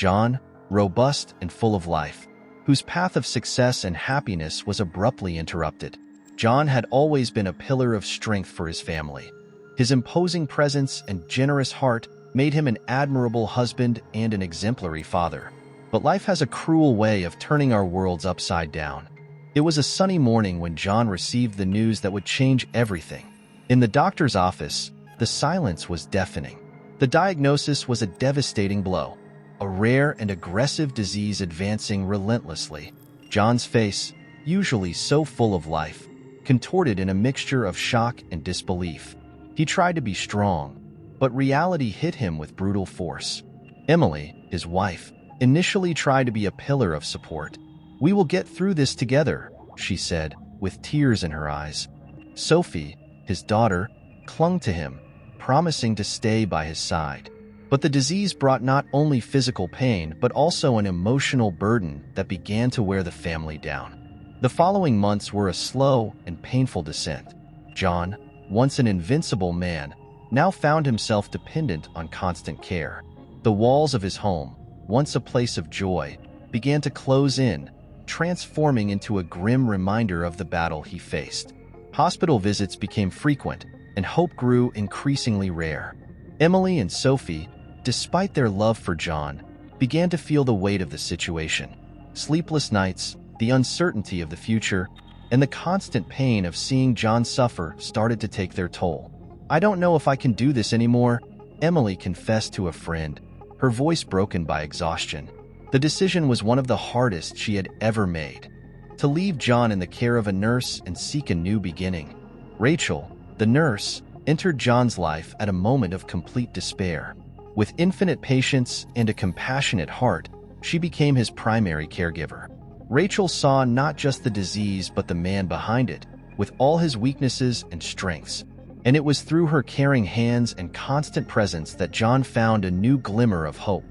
John, robust and full of life, whose path of success and happiness was abruptly interrupted. John had always been a pillar of strength for his family. His imposing presence and generous heart made him an admirable husband and an exemplary father. But life has a cruel way of turning our worlds upside down. It was a sunny morning when John received the news that would change everything. In the doctor's office, the silence was deafening. The diagnosis was a devastating blow, a rare and aggressive disease advancing relentlessly. John's face, usually so full of life, contorted in a mixture of shock and disbelief. He tried to be strong, but reality hit him with brutal force. Emily, his wife, initially tried to be a pillar of support. "We will get through this together," she said, with tears in her eyes. Sophie, his daughter, clung to him, promising to stay by his side. But the disease brought not only physical pain but also an emotional burden that began to wear the family down. The following months were a slow and painful descent. John, once an invincible man, now found himself dependent on constant care. The walls of his home, once a place of joy, began to close in, transforming into a grim reminder of the battle he faced. Hospital visits became frequent, and hope grew increasingly rare. Emily and Sophie, despite their love for John, began to feel the weight of the situation. Sleepless nights, the uncertainty of the future, and the constant pain of seeing John suffer started to take their toll. "I don't know if I can do this anymore," Emily confessed to a friend, her voice broken by exhaustion. The decision was one of the hardest she had ever made: to leave John in the care of a nurse and seek a new beginning. Rachel, the nurse, entered John's life at a moment of complete despair. With infinite patience and a compassionate heart, she became his primary caregiver. Rachel saw not just the disease but the man behind it, with all his weaknesses and strengths. And it was through her caring hands and constant presence that John found a new glimmer of hope.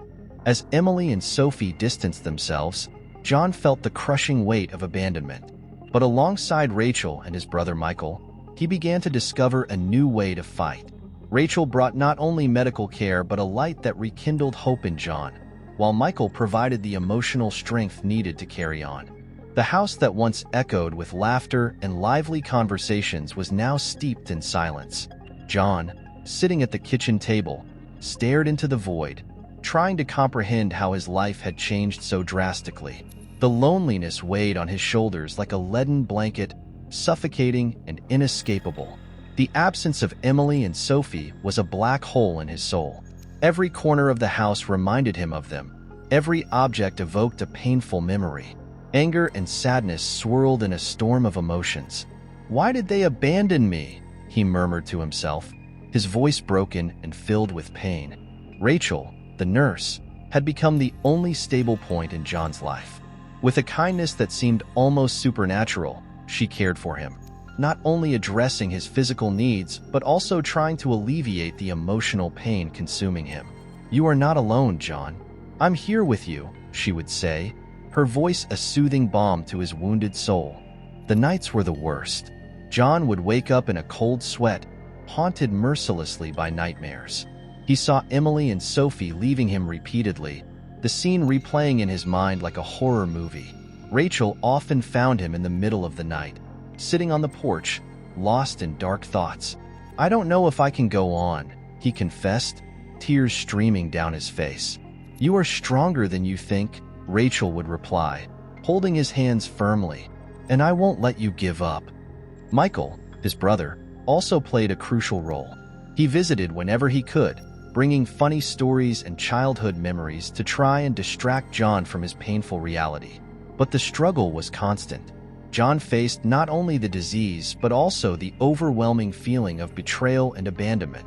As Emily and Sophie distanced themselves, John felt the crushing weight of abandonment. But alongside Rachel and his brother Michael, he began to discover a new way to fight. Rachel brought not only medical care but a light that rekindled hope in John, while Michael provided the emotional strength needed to carry on. The house that once echoed with laughter and lively conversations was now steeped in silence. John, sitting at the kitchen table, stared into the void, trying to comprehend how his life had changed so drastically. The loneliness weighed on his shoulders like a leaden blanket, suffocating and inescapable. The absence of Emily and Sophie was a black hole in his soul. Every corner of the house reminded him of them. Every object evoked a painful memory. Anger and sadness swirled in a storm of emotions. "Why did they abandon me?" he murmured to himself, his voice broken and filled with pain. Rachel, the nurse, had become the only stable point in John's life. With a kindness that seemed almost supernatural, she cared for him, not only addressing his physical needs but also trying to alleviate the emotional pain consuming him. "You are not alone, John. I'm here with you," she would say, her voice a soothing balm to his wounded soul. The nights were the worst. John would wake up in a cold sweat, haunted mercilessly by nightmares. He saw Emily and Sophie leaving him repeatedly, the scene replaying in his mind like a horror movie. Rachel often found him in the middle of the night, sitting on the porch, lost in dark thoughts. "I don't know if I can go on," he confessed, tears streaming down his face. "You are stronger than you think," Rachel would reply, holding his hands firmly, "and I won't let you give up." Michael, his brother, also played a crucial role. He visited whenever he could, bringing funny stories and childhood memories to try and distract John from his painful reality. But the struggle was constant. John faced not only the disease but also the overwhelming feeling of betrayal and abandonment.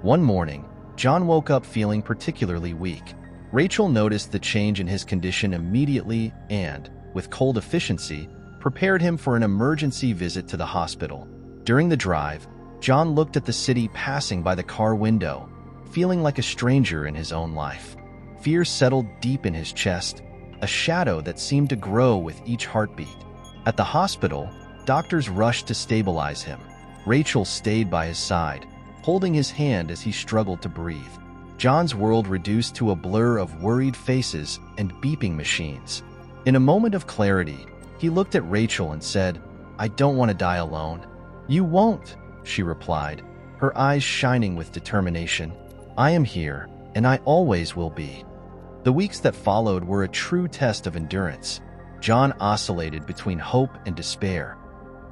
One morning, John woke up feeling particularly weak. Rachel noticed the change in his condition immediately and, with cold efficiency, prepared him for an emergency visit to the hospital. During the drive, John looked at the city passing by the car window, feeling like a stranger in his own life. Fear settled deep in his chest, a shadow that seemed to grow with each heartbeat. At the hospital, doctors rushed to stabilize him. Rachel stayed by his side, holding his hand as he struggled to breathe. John's world reduced to a blur of worried faces and beeping machines. In a moment of clarity, he looked at Rachel and said, "I don't want to die alone." "You won't," she replied, her eyes shining with determination. "I am here, and I always will be." The weeks that followed were a true test of endurance. John oscillated between hope and despair.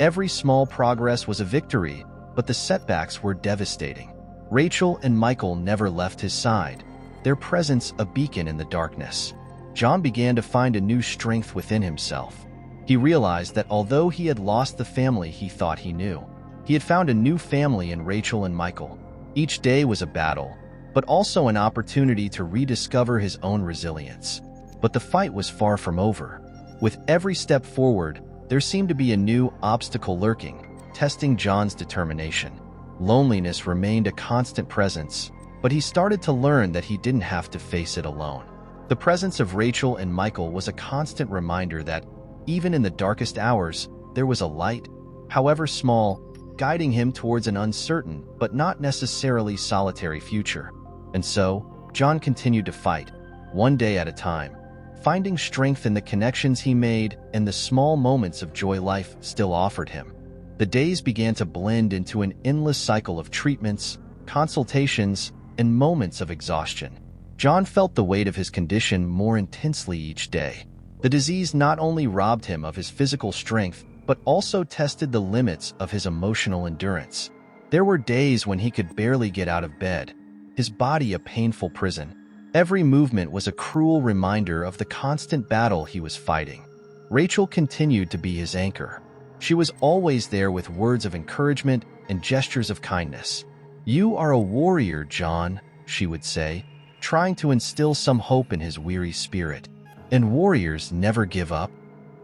Every small progress was a victory, but the setbacks were devastating. Rachel and Michael never left his side, their presence a beacon in the darkness. John began to find a new strength within himself. He realized that although he had lost the family he thought he knew, he had found a new family in Rachel and Michael. Each day was a battle, but also an opportunity to rediscover his own resilience. But the fight was far from over. With every step forward, there seemed to be a new obstacle lurking, testing John's determination. Loneliness remained a constant presence, but he started to learn that he didn't have to face it alone. The presence of Rachel and Michael was a constant reminder that, even in the darkest hours, there was a light, however small, guiding him towards an uncertain but not necessarily solitary future. And so, John continued to fight, one day at a time, finding strength in the connections he made and the small moments of joy life still offered him. The days began to blend into an endless cycle of treatments, consultations, and moments of exhaustion. John felt the weight of his condition more intensely each day. The disease not only robbed him of his physical strength, but also tested the limits of his emotional endurance. There were days when he could barely get out of bed, his body a painful prison. Every movement was a cruel reminder of the constant battle he was fighting. Rachel continued to be his anchor. She was always there with words of encouragement and gestures of kindness. "You are a warrior, John," she would say, trying to instill some hope in his weary spirit. "And warriors never give up."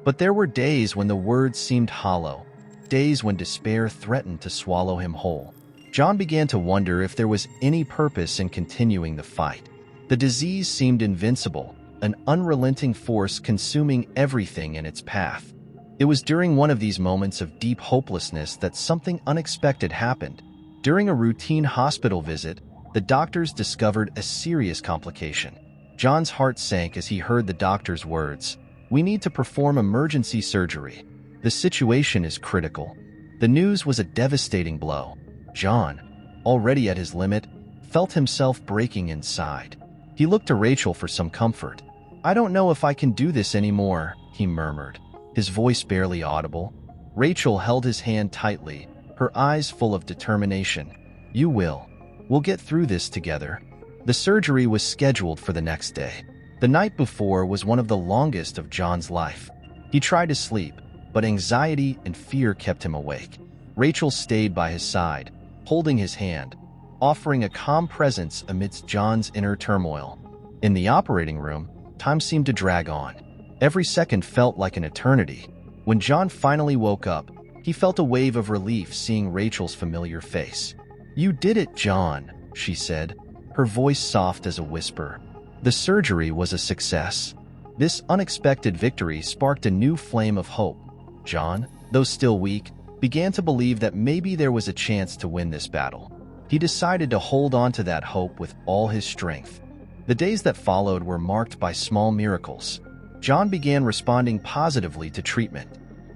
But there were days when the words seemed hollow, days when despair threatened to swallow him whole. John began to wonder if there was any purpose in continuing the fight. The disease seemed invincible, an unrelenting force consuming everything in its path. It was during one of these moments of deep hopelessness that something unexpected happened. During a routine hospital visit, the doctors discovered a serious complication. John's heart sank as he heard the doctor's words, "We need to perform emergency surgery. The situation is critical." The news was a devastating blow. John, already at his limit, felt himself breaking inside. He looked to Rachel for some comfort. "I don't know if I can do this anymore," he murmured, his voice barely audible. Rachel held his hand tightly, her eyes full of determination. "You will. We'll get through this together." The surgery was scheduled for the next day. The night before was one of the longest of John's life. He tried to sleep, but anxiety and fear kept him awake. Rachel stayed by his side, holding his hand, offering a calm presence amidst John's inner turmoil. In the operating room, time seemed to drag on. Every second felt like an eternity. When John finally woke up, he felt a wave of relief seeing Rachel's familiar face. "You did it, John," she said, her voice soft as a whisper. The surgery was a success. This unexpected victory sparked a new flame of hope. John, though still weak, began to believe that maybe there was a chance to win this battle. He decided to hold on to that hope with all his strength. The days that followed were marked by small miracles. John began responding positively to treatment.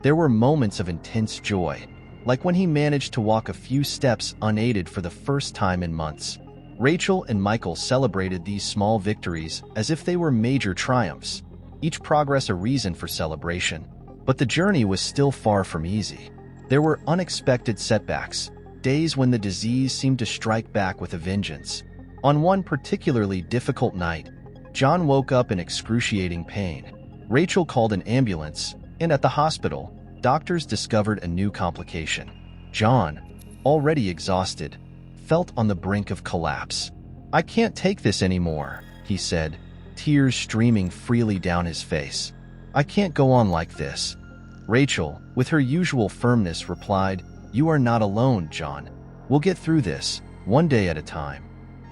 There were moments of intense joy, like when he managed to walk a few steps unaided for the first time in months. Rachel and Michael celebrated these small victories as if they were major triumphs, each progress a reason for celebration. But the journey was still far from easy. There were unexpected setbacks, days when the disease seemed to strike back with a vengeance. On one particularly difficult night, John woke up in excruciating pain. Rachel called an ambulance, and at the hospital, doctors discovered a new complication. John, already exhausted, felt on the brink of collapse. "I can't take this anymore," he said, tears streaming freely down his face. "I can't go on like this." Rachel, with her usual firmness, replied, "You are not alone, John. We'll get through this, one day at a time."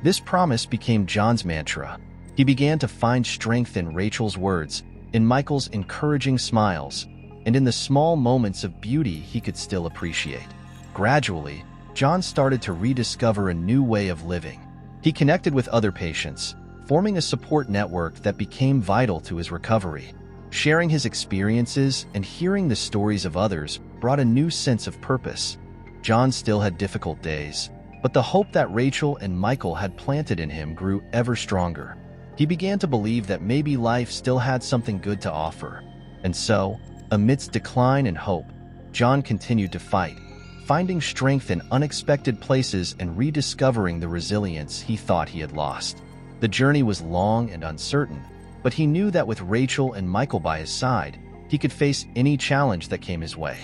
This promise became John's mantra. He began to find strength in Rachel's words, in Michael's encouraging smiles, and in the small moments of beauty he could still appreciate. Gradually, John started to rediscover a new way of living. He connected with other patients, forming a support network that became vital to his recovery. Sharing his experiences and hearing the stories of others brought a new sense of purpose. John still had difficult days, but the hope that Rachel and Michael had planted in him grew ever stronger. He began to believe that maybe life still had something good to offer. And so, amidst decline and hope, John continued to fight, finding strength in unexpected places and rediscovering the resilience he thought he had lost. The journey was long and uncertain, but he knew that with Rachel and Michael by his side, he could face any challenge that came his way.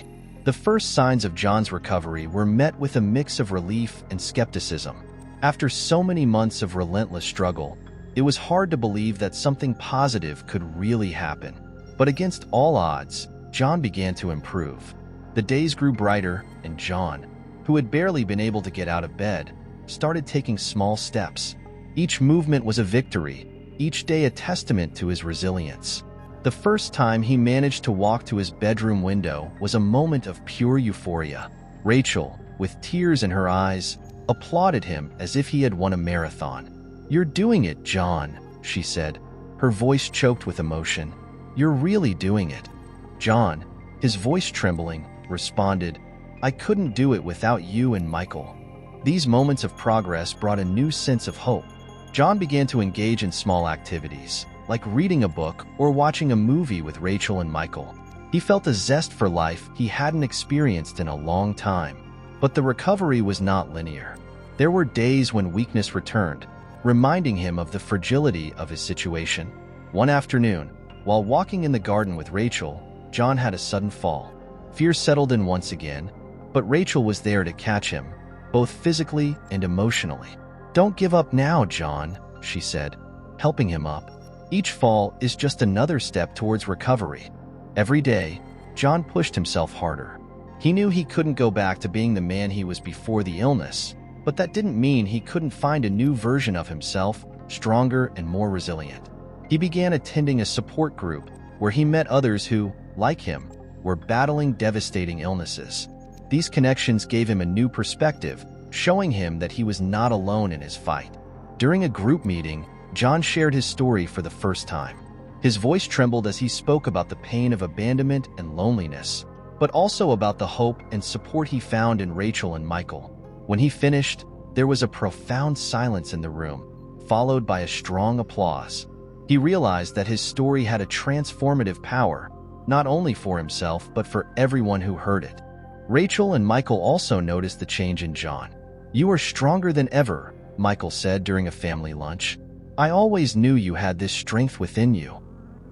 The first signs of John's recovery were met with a mix of relief and skepticism. After so many months of relentless struggle, it was hard to believe that something positive could really happen. But against all odds, John began to improve. The days grew brighter, and John, who had barely been able to get out of bed, started taking small steps. Each movement was a victory, each day a testament to his resilience. The first time he managed to walk to his bedroom window was a moment of pure euphoria. Rachel, with tears in her eyes, applauded him as if he had won a marathon. "You're doing it, John," she said, her voice choked with emotion. "You're really doing it." John, his voice trembling, responded, "I couldn't do it without you and Michael." These moments of progress brought a new sense of hope. John began to engage in small activities, like reading a book or watching a movie with Rachel and Michael. He felt a zest for life he hadn't experienced in a long time. But the recovery was not linear. There were days when weakness returned, reminding him of the fragility of his situation. One afternoon, while walking in the garden with Rachel, John had a sudden fall. Fear settled in once again, but Rachel was there to catch him, both physically and emotionally. "Don't give up now, John," she said, helping him up. "Each fall is just another step towards recovery." Every day, John pushed himself harder. He knew he couldn't go back to being the man he was before the illness, but that didn't mean he couldn't find a new version of himself, stronger and more resilient. He began attending a support group where he met others who, like him, were battling devastating illnesses. These connections gave him a new perspective, showing him that he was not alone in his fight. During a group meeting, John shared his story for the first time. His voice trembled as he spoke about the pain of abandonment and loneliness, but also about the hope and support he found in Rachel and Michael. When he finished, there was a profound silence in the room, followed by a strong applause. He realized that his story had a transformative power, not only for himself but for everyone who heard it. Rachel and Michael also noticed the change in John. "You are stronger than ever," Michael said during a family lunch. "I always knew you had this strength within you."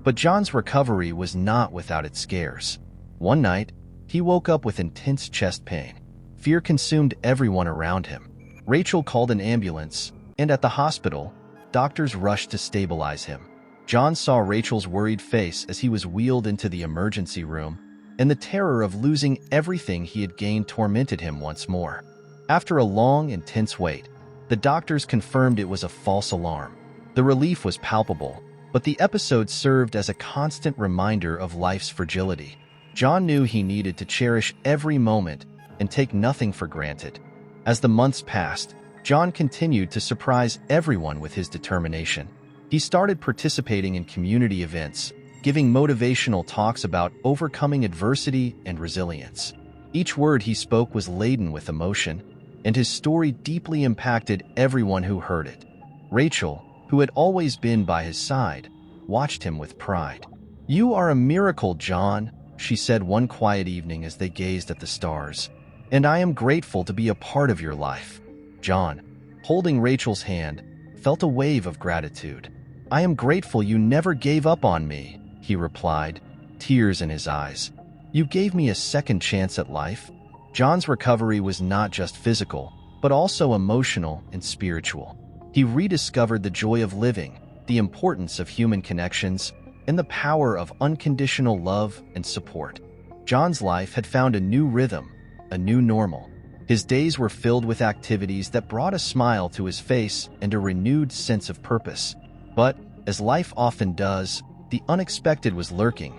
But John's recovery was not without its scares. One night, he woke up with intense chest pain. Fear consumed everyone around him. Rachel called an ambulance, and at the hospital, doctors rushed to stabilize him. John saw Rachel's worried face as he was wheeled into the emergency room, and the terror of losing everything he had gained tormented him once more. After a long, intense wait, the doctors confirmed it was a false alarm. The relief was palpable, but the episode served as a constant reminder of life's fragility. John knew he needed to cherish every moment and take nothing for granted. As the months passed, John continued to surprise everyone with his determination. He started participating in community events, giving motivational talks about overcoming adversity and resilience. Each word he spoke was laden with emotion, and his story deeply impacted everyone who heard it. Rachel, who had always been by his side, watched him with pride. "You are a miracle, John," she said one quiet evening as they gazed at the stars. "And I am grateful to be a part of your life." John, holding Rachel's hand, felt a wave of gratitude. "I am grateful you never gave up on me," he replied, tears in his eyes. "You gave me a second chance at life." John's recovery was not just physical, but also emotional and spiritual. He rediscovered the joy of living, the importance of human connections, and the power of unconditional love and support. John's life had found a new rhythm, a new normal. His days were filled with activities that brought a smile to his face and a renewed sense of purpose. But, as life often does, the unexpected was lurking,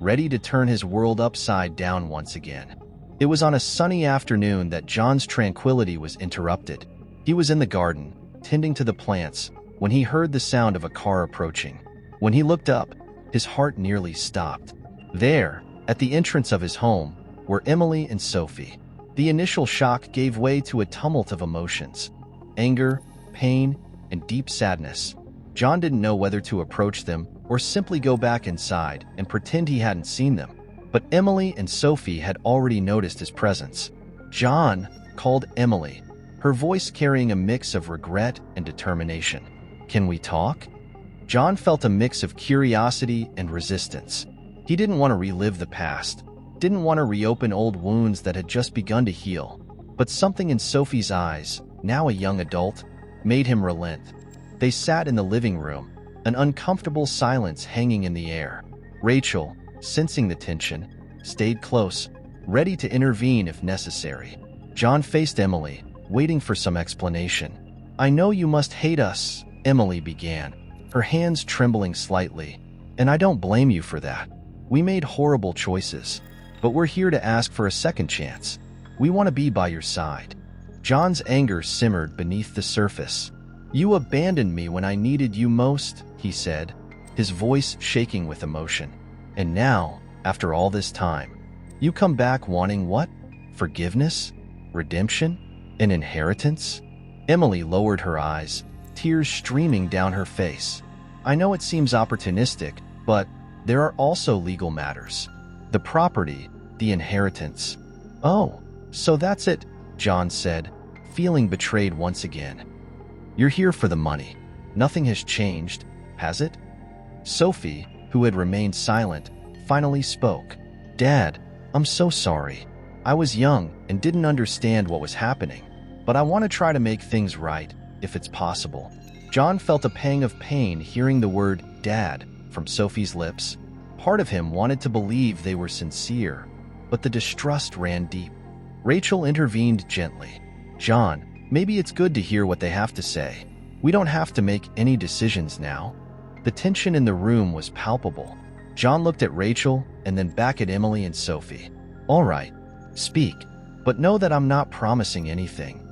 ready to turn his world upside down once again. It was on a sunny afternoon that John's tranquility was interrupted. He was in the garden, tending to the plants, when he heard the sound of a car approaching. When he looked up, his heart nearly stopped. There, at the entrance of his home, were Emily and Sophie. The initial shock gave way to a tumult of emotions: anger, pain, and deep sadness. John didn't know whether to approach them or simply go back inside and pretend he hadn't seen them. But Emily and Sophie had already noticed his presence. "John," called Emily, her voice carrying a mix of regret and determination. "Can we talk?" John felt a mix of curiosity and resistance. He didn't want to relive the past, didn't want to reopen old wounds that had just begun to heal. But something in Sophie's eyes, now a young adult, made him relent. They sat in the living room, an uncomfortable silence hanging in the air. Rachel, sensing the tension, stayed close, ready to intervene if necessary. John faced Emily, waiting for some explanation. "I know you must hate us," Emily began, her hands trembling slightly. "And I don't blame you for that. We made horrible choices, but we're here to ask for a second chance. We want to be by your side." John's anger simmered beneath the surface. "You abandoned me when I needed you most," he said, his voice shaking with emotion. "And now, after all this time, you come back wanting what? Forgiveness? Redemption? An inheritance?" Emily lowered her eyes, tears streaming down her face. "I know it seems opportunistic, but there are also legal matters. The property, the inheritance." "Oh, so that's it," John said, feeling betrayed once again. "You're here for the money. Nothing has changed, has it?" Sophie, who had remained silent, finally spoke. "Dad, I'm so sorry. I was young and didn't understand what was happening, but I want to try to make things right, if it's possible." John felt a pang of pain hearing the word "dad" from Sophie's lips. Part of him wanted to believe they were sincere, but the distrust ran deep. Rachel intervened gently. "John, maybe it's good to hear what they have to say. We don't have to make any decisions now." The tension in the room was palpable. John looked at Rachel and then back at Emily and Sophie. "All right, speak, but know that I'm not promising anything."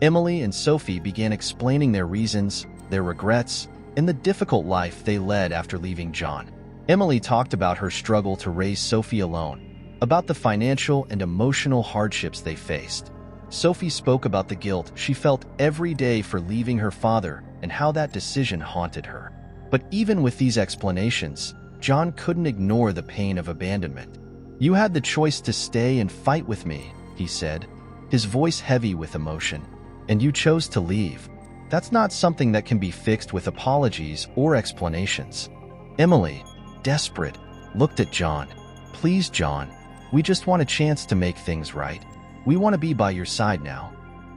Emily and Sophie began explaining their reasons, their regrets, and the difficult life they led after leaving John. Emily talked about her struggle to raise Sophie alone, about the financial and emotional hardships they faced. Sophie spoke about the guilt she felt every day for leaving her father and how that decision haunted her. But even with these explanations, John couldn't ignore the pain of abandonment. "You had the choice to stay and fight with me," he said, his voice heavy with emotion, "and you chose to leave. That's not something that can be fixed with apologies or explanations." Emily, desperate, looked at John. "Please, John, we just want a chance to make things right. We want to be by your side now."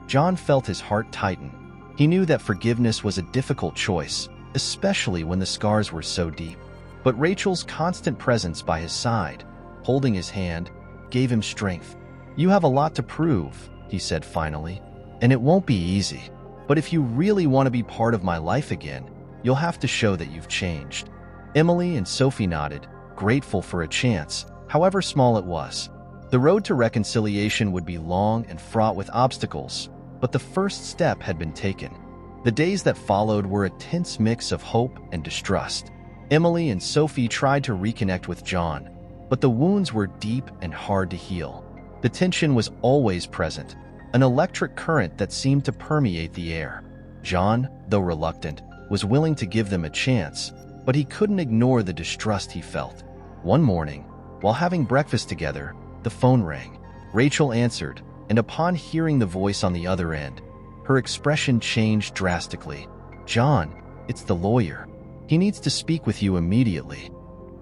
John felt his heart tighten. He knew that forgiveness was a difficult choice, especially when the scars were so deep. But Rachel's constant presence by his side, holding his hand, gave him strength. "You have a lot to prove," he said finally, "and it won't be easy. But if you really want to be part of my life again, you'll have to show that you've changed." Emily and Sophie nodded, grateful for a chance, however small it was. The road to reconciliation would be long and fraught with obstacles, but the first step had been taken. The days that followed were a tense mix of hope and distrust. Emily and Sophie tried to reconnect with John, but the wounds were deep and hard to heal. The tension was always present, an electric current that seemed to permeate the air. John, though reluctant, was willing to give them a chance, but he couldn't ignore the distrust he felt. One morning, while having breakfast together, the phone rang. Rachel answered, and upon hearing the voice on the other end, her expression changed drastically. "John, it's the lawyer. He needs to speak with you immediately."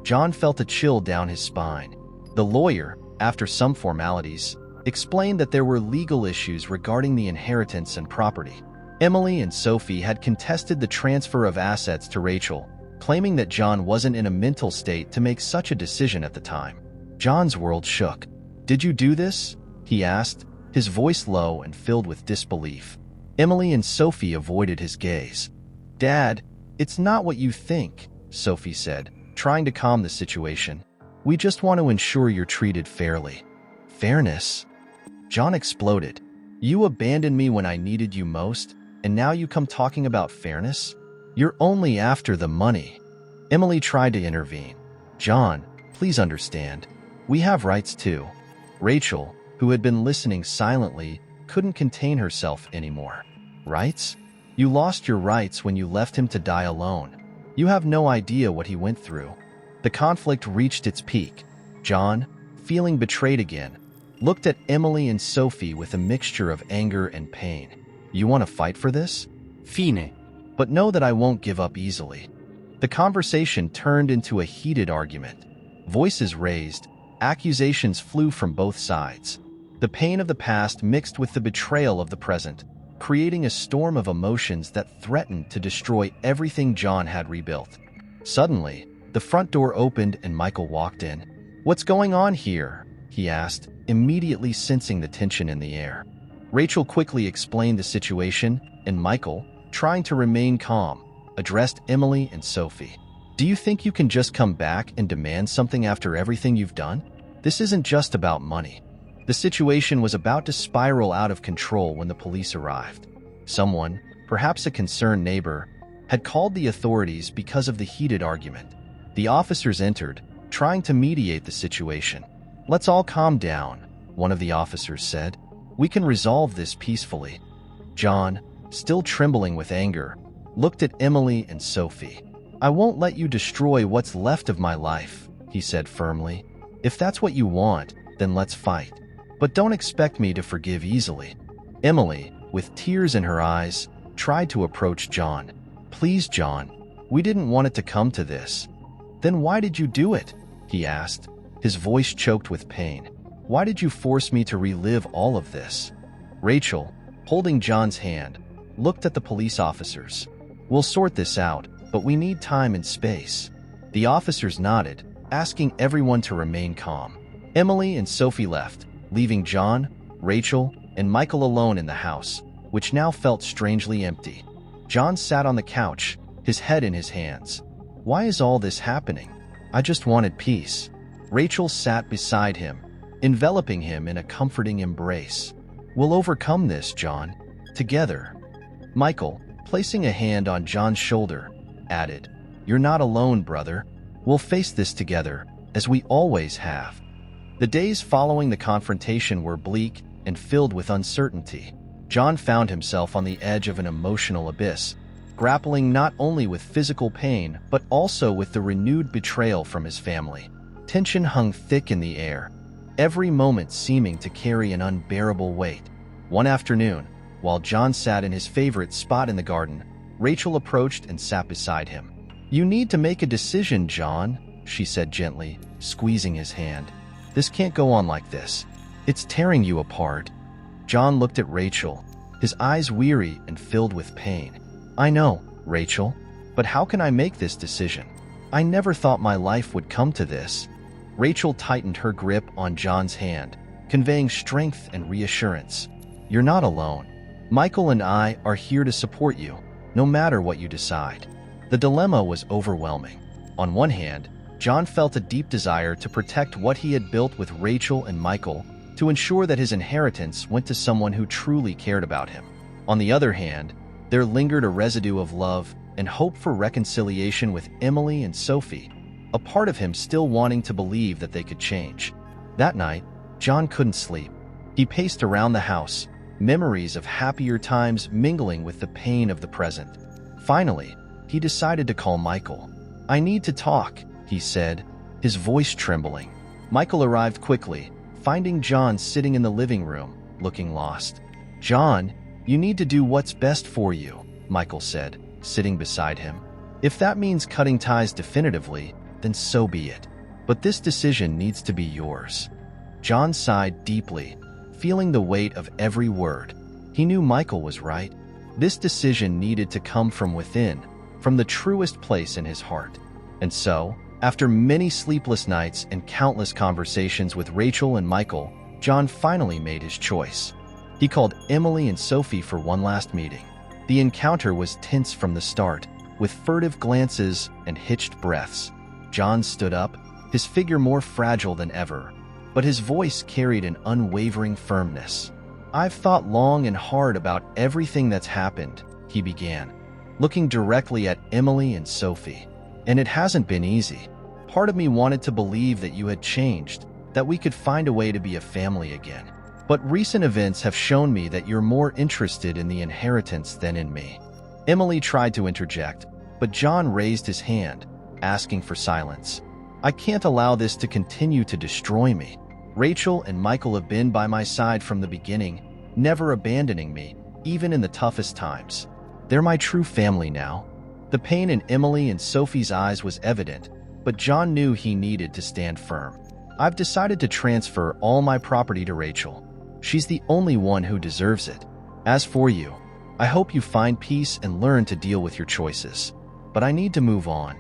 John felt a chill down his spine. The lawyer, after some formalities, explained that there were legal issues regarding the inheritance and property. Emily and Sophie had contested the transfer of assets to Rachel, claiming that John wasn't in a mental state to make such a decision at the time. John's world shook. "Did you do this?" he asked, his voice low and filled with disbelief. Emily and Sophie avoided his gaze. "Dad, it's not what you think," Sophie said, trying to calm the situation. "We just want to ensure you're treated fairly." "Fairness?" John exploded. "You abandoned me when I needed you most, and now you come talking about fairness? You're only after the money." Emily tried to intervene. "John, please understand. We have rights too." Rachel, who had been listening silently, couldn't contain herself anymore. "Rights? You lost your rights when you left him to die alone. You have no idea what he went through." The conflict reached its peak. John, feeling betrayed again, looked at Emily and Sophie with a mixture of anger and pain. "You want to fight for this? Fine. But know that I won't give up easily." The conversation turned into a heated argument. Voices raised, accusations flew from both sides. The pain of the past mixed with the betrayal of the present, creating a storm of emotions that threatened to destroy everything John had rebuilt. Suddenly, the front door opened and Michael walked in. "What's going on here?" he asked, immediately sensing the tension in the air. Rachel quickly explained the situation, and Michael, trying to remain calm, addressed Emily and Sophie. "Do you think you can just come back and demand something after everything you've done? This isn't just about money." The situation was about to spiral out of control when the police arrived. Someone, perhaps a concerned neighbor, had called the authorities because of the heated argument. The officers entered, trying to mediate the situation. "Let's all calm down," one of the officers said. "We can resolve this peacefully." John, still trembling with anger, looked at Emily and Sophie. "I won't let you destroy what's left of my life," he said firmly. "If that's what you want, then let's fight. But don't expect me to forgive easily." Emily, with tears in her eyes, tried to approach John. "Please, John, we didn't want it to come to this." "Then why did you do it?" he asked, his voice choked with pain. "Why did you force me to relive all of this?" Rachel, holding John's hand, looked at the police officers. "We'll sort this out, but we need time and space." The officers nodded, asking everyone to remain calm. Emily and Sophie left, leaving John, Rachel, and Michael alone in the house, which now felt strangely empty. John sat on the couch, his head in his hands. "Why is all this happening? I just wanted peace." Rachel sat beside him, enveloping him in a comforting embrace. "We'll overcome this, John. Together." Michael, placing a hand on John's shoulder, added, "You're not alone, brother. We'll face this together, as we always have." The days following the confrontation were bleak and filled with uncertainty. John found himself on the edge of an emotional abyss, grappling not only with physical pain but also with the renewed betrayal from his family. Tension hung thick in the air, every moment seeming to carry an unbearable weight. One afternoon, while John sat in his favorite spot in the garden, Rachel approached and sat beside him. "You need to make a decision, John," she said gently, squeezing his hand. "This can't go on like this. It's tearing you apart." John looked at Rachel, his eyes weary and filled with pain. "I know, Rachel, but how can I make this decision? I never thought my life would come to this." Rachel tightened her grip on John's hand, conveying strength and reassurance. "You're not alone. Michael and I are here to support you, no matter what you decide." The dilemma was overwhelming. On one hand, John felt a deep desire to protect what he had built with Rachel and Michael, to ensure that his inheritance went to someone who truly cared about him. On the other hand, there lingered a residue of love and hope for reconciliation with Emily and Sophie, a part of him still wanting to believe that they could change. That night, John couldn't sleep. He paced around the house, memories of happier times mingling with the pain of the present. Finally, he decided to call Michael. "I need to talk," he said, his voice trembling. Michael arrived quickly, finding John sitting in the living room, looking lost. "John, you need to do what's best for you," Michael said, sitting beside him. "If that means cutting ties definitively, then so be it. But this decision needs to be yours." John sighed deeply, feeling the weight of every word. He knew Michael was right. This decision needed to come from within, from the truest place in his heart. And so, after many sleepless nights and countless conversations with Rachel and Michael, John finally made his choice. He called Emily and Sophie for one last meeting. The encounter was tense from the start, with furtive glances and hitched breaths. John stood up, his figure more fragile than ever, but his voice carried an unwavering firmness. "I've thought long and hard about everything that's happened," he began, looking directly at Emily and Sophie. "And it hasn't been easy. Part of me wanted to believe that you had changed, that we could find a way to be a family again. But recent events have shown me that you're more interested in the inheritance than in me." Emily tried to interject, but John raised his hand, asking for silence. "I can't allow this to continue to destroy me. Rachel and Michael have been by my side from the beginning, never abandoning me, even in the toughest times. They're my true family now." The pain in Emily and Sophie's eyes was evident, but John knew he needed to stand firm. "I've decided to transfer all my property to Rachel. She's the only one who deserves it. As for you, I hope you find peace and learn to deal with your choices. But I need to move on."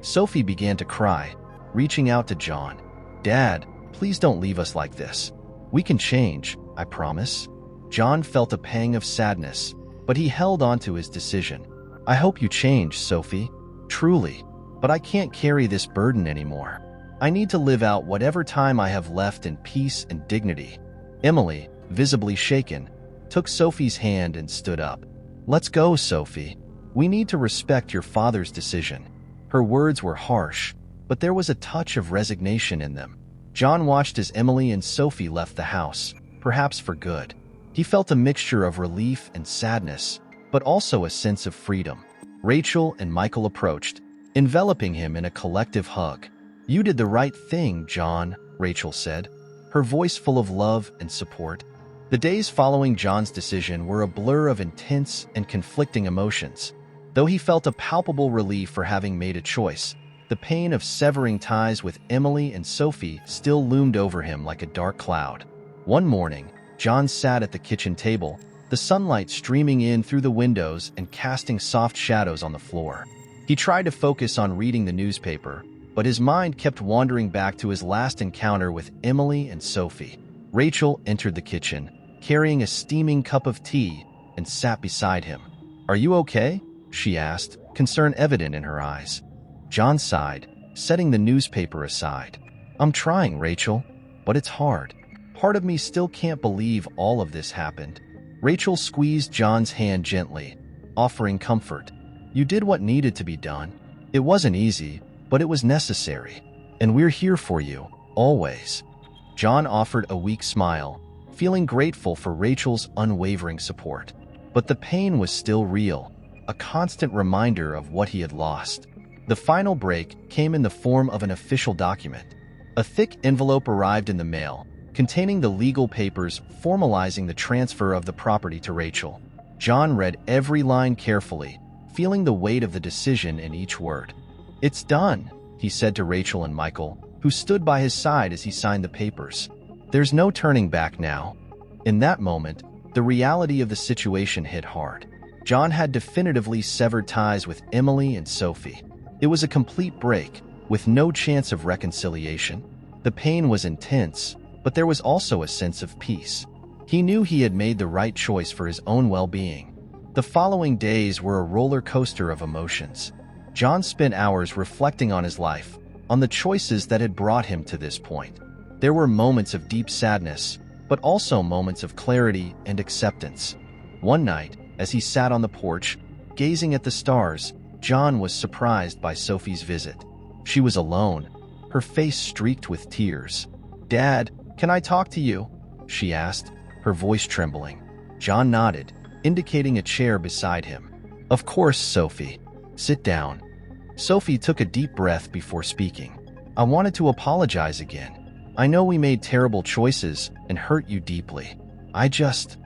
Sophie began to cry, reaching out to John. "Dad, please don't leave us like this. We can change, I promise." John felt a pang of sadness, but he held on to his decision. "I hope you change, Sophie. Truly. But I can't carry this burden anymore. I need to live out whatever time I have left in peace and dignity." Emily, visibly shaken, took Sophie's hand and stood up. "Let's go, Sophie. We need to respect your father's decision." Her words were harsh, but there was a touch of resignation in them. John watched as Emily and Sophie left the house, perhaps for good. He felt a mixture of relief and sadness, but also a sense of freedom. Rachel and Michael approached, enveloping him in a collective hug. "You did the right thing, John," Rachel said, her voice full of love and support. The days following John's decision were a blur of intense and conflicting emotions. Though he felt a palpable relief for having made a choice, the pain of severing ties with Emily and Sophie still loomed over him like a dark cloud. One morning, John sat at the kitchen table, the sunlight streaming in through the windows and casting soft shadows on the floor. He tried to focus on reading the newspaper, but his mind kept wandering back to his last encounter with Emily and Sophie. Rachel entered the kitchen, carrying a steaming cup of tea, and sat beside him. "Are you okay?" she asked, concern evident in her eyes. John sighed, setting the newspaper aside. "I'm trying, Rachel, but it's hard. Part of me still can't believe all of this happened." Rachel squeezed John's hand gently, offering comfort. "You did what needed to be done. It wasn't easy, but it was necessary. And we're here for you, always." John offered a weak smile, feeling grateful for Rachel's unwavering support. But the pain was still real, a constant reminder of what he had lost. The final break came in the form of an official document. A thick envelope arrived in the mail, containing the legal papers formalizing the transfer of the property to Rachel. John read every line carefully, feeling the weight of the decision in each word. "It's done," he said to Rachel and Michael, who stood by his side as he signed the papers. "There's no turning back now." In that moment, the reality of the situation hit hard. John had definitively severed ties with Emily and Sophie. It was a complete break, with no chance of reconciliation. The pain was intense, but there was also a sense of peace. He knew he had made the right choice for his own well-being. The following days were a roller coaster of emotions. John spent hours reflecting on his life, on the choices that had brought him to this point. There were moments of deep sadness, but also moments of clarity and acceptance. One night, as he sat on the porch, gazing at the stars, John was surprised by Sophie's visit. She was alone, her face streaked with tears. "Dad, can I talk to you?" she asked, her voice trembling. John nodded, indicating a chair beside him. "Of course, Sophie. Sit down." Sophie took a deep breath before speaking. "I wanted to apologize again. I know we made terrible choices and hurt you deeply. I just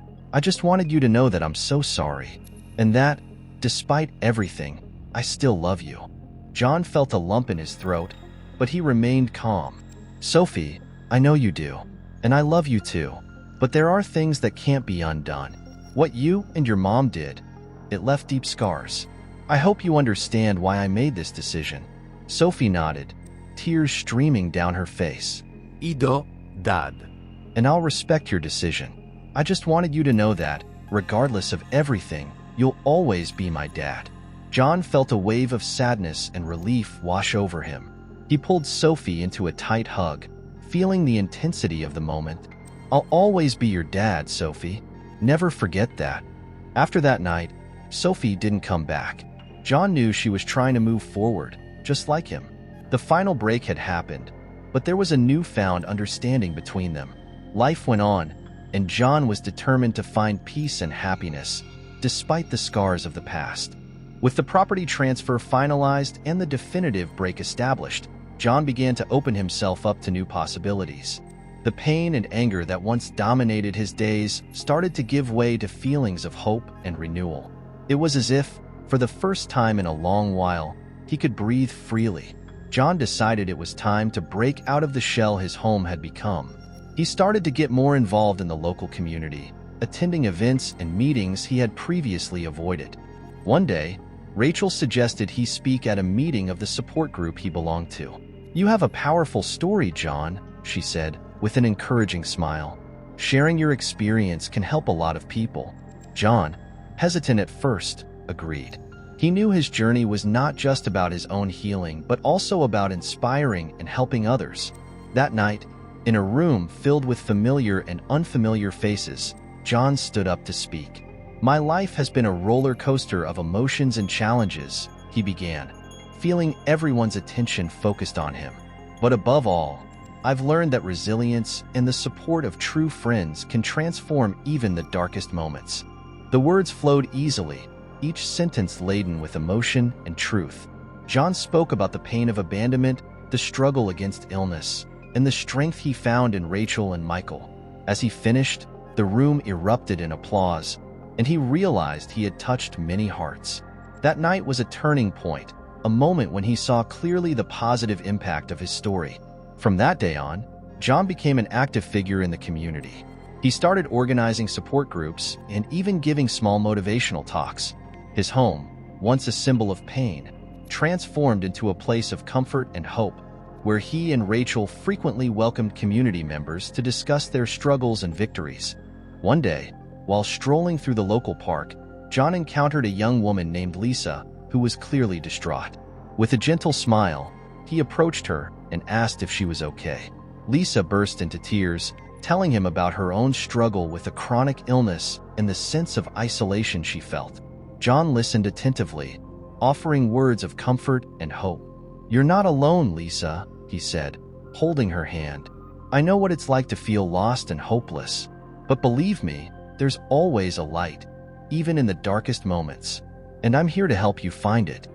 wanted you to know that I'm so sorry, and that, despite everything, I still love you." John felt a lump in his throat, but he remained calm. "Sophie, I know you do, and I love you too, but there are things that can't be undone. What you and your mom did, it left deep scars. I hope you understand why I made this decision." Sophie nodded, tears streaming down her face. "Ido, Dad." "And I'll respect your decision. I just wanted you to know that, regardless of everything, you'll always be my dad." John felt a wave of sadness and relief wash over him. He pulled Sophie into a tight hug, feeling the intensity of the moment. "I'll always be your dad, Sophie. Never forget that." After that night, Sophie didn't come back. John knew she was trying to move forward, just like him. The final break had happened, but there was a newfound understanding between them. Life went on, and John was determined to find peace and happiness, despite the scars of the past. With the property transfer finalized and the definitive break established, John began to open himself up to new possibilities. The pain and anger that once dominated his days started to give way to feelings of hope and renewal. It was as if, for the first time in a long while, he could breathe freely. John decided it was time to break out of the shell his home had become. He started to get more involved in the local community, attending events and meetings he had previously avoided. One day, Rachel suggested he speak at a meeting of the support group he belonged to. "You have a powerful story, John," she said, with an encouraging smile. "Sharing your experience can help a lot of people." John, hesitant at first, agreed. He knew his journey was not just about his own healing, but also about inspiring and helping others. That night, in a room filled with familiar and unfamiliar faces, John stood up to speak. "My life has been a roller coaster of emotions and challenges," he began, feeling everyone's attention focused on him. "But above all, I've learned that resilience and the support of true friends can transform even the darkest moments." The words flowed easily, each sentence laden with emotion and truth. John spoke about the pain of abandonment, the struggle against illness, and the strength he found in Rachel and Michael. As he finished, the room erupted in applause, and he realized he had touched many hearts. That night was a turning point, a moment when he saw clearly the positive impact of his story. From that day on, John became an active figure in the community. He started organizing support groups and even giving small motivational talks. His home, once a symbol of pain, transformed into a place of comfort and hope, where he and Rachel frequently welcomed community members to discuss their struggles and victories. One day, while strolling through the local park, John encountered a young woman named Lisa who was clearly distraught. With a gentle smile, he approached her and asked if she was okay. Lisa burst into tears, telling him about her own struggle with a chronic illness and the sense of isolation she felt. John listened attentively, offering words of comfort and hope. "You're not alone, Lisa," he said, holding her hand. "I know what it's like to feel lost and hopeless, but believe me, there's always a light, even in the darkest moments, and I'm here to help you find it."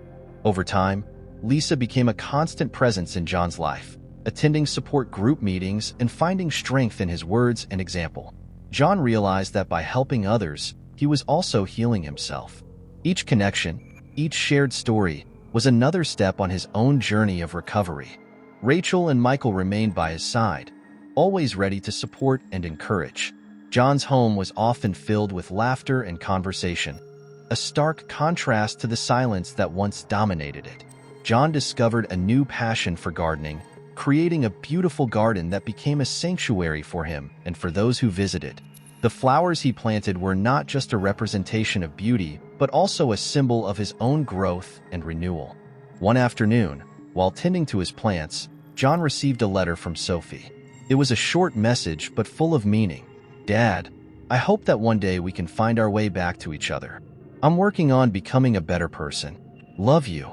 Over time, Lisa became a constant presence in John's life, attending support group meetings and finding strength in his words and example. John realized that by helping others, he was also healing himself. Each connection, each shared story, was another step on his own journey of recovery. Rachel and Michael remained by his side, always ready to support and encourage. John's home was often filled with laughter and conversation, a stark contrast to the silence that once dominated it. John discovered a new passion for gardening, creating a beautiful garden that became a sanctuary for him and for those who visited. The flowers he planted were not just a representation of beauty, but also a symbol of his own growth and renewal. One afternoon, while tending to his plants, John received a letter from Sophie. It was a short message, but full of meaning. "Dad, I hope that one day we can find our way back to each other. I'm working on becoming a better person. Love you."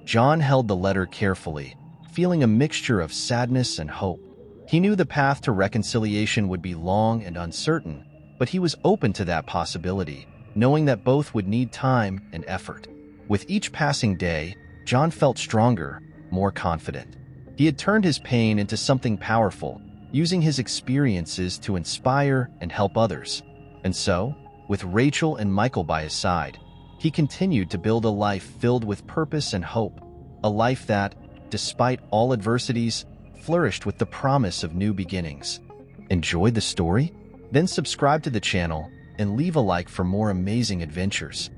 John held the letter carefully, feeling a mixture of sadness and hope. He knew the path to reconciliation would be long and uncertain, but he was open to that possibility, knowing that both would need time and effort. With each passing day, John felt stronger, more confident. He had turned his pain into something powerful, using his experiences to inspire and help others. And so, with Rachel and Michael by his side, he continued to build a life filled with purpose and hope, a life that, despite all adversities, flourished with the promise of new beginnings. Enjoyed the story? Then subscribe to the channel and leave a like for more amazing adventures.